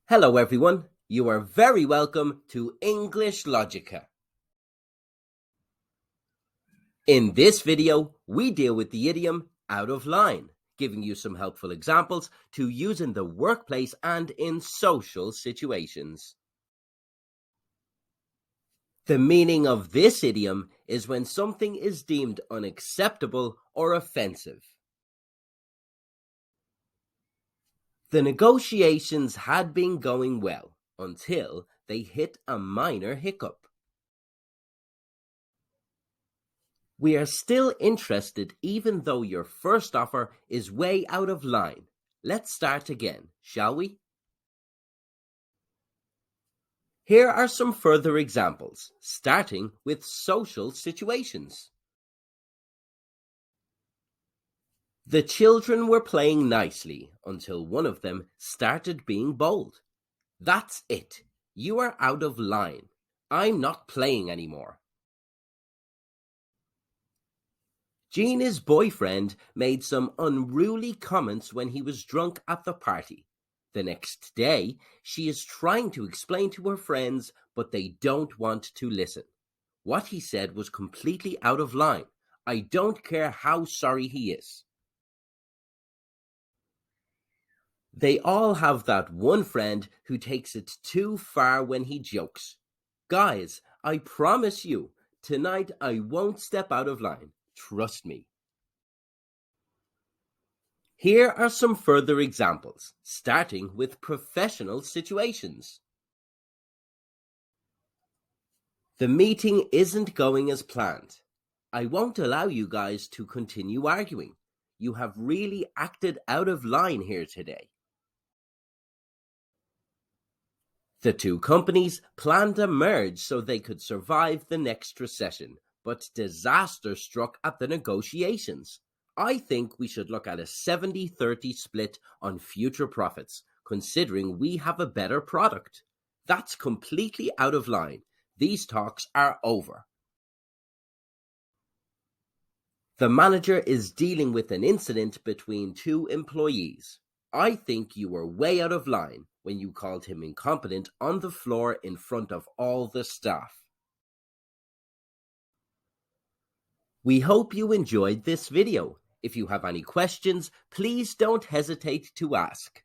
Hello everyone, you are very welcome to EnglishLogica. In this video, we deal with the idiom out of line, giving you some helpful examples to use in the workplace and in social situations. The meaning of this idiom is when something is deemed unacceptable or offensive. The negotiations had been going well until they hit a minor hiccup. We are still interested even though your first offer is way out of line. Let's start again, shall we? Here are some further examples, starting with social situations. The children were playing nicely until one of them started being bold. That's it. You are out of line. I'm not playing anymore. Gina's boyfriend made some unruly comments when he was drunk at the party. The next day, she is trying to explain to her friends, but they don't want to listen. What he said was completely out of line. I don't care how sorry he is. They all have that one friend who takes it too far when he jokes. Guys, I promise you, tonight I won't step out of line. Trust me. Here are some further examples, starting with professional situations. The meeting isn't going as planned. I won't allow you guys to continue arguing. You have really acted out of line here today. The two companies planned a merge so they could survive the next recession, but disaster struck at the negotiations. I think we should look at a 70-30 split on future profits, considering we have a better product. That's completely out of line. These talks are over. The manager is dealing with an incident between two employees. I think you were way out of line when you called him incompetent on the floor in front of all the staff. We hope you enjoyed this video. If you have any questions, please don't hesitate to ask.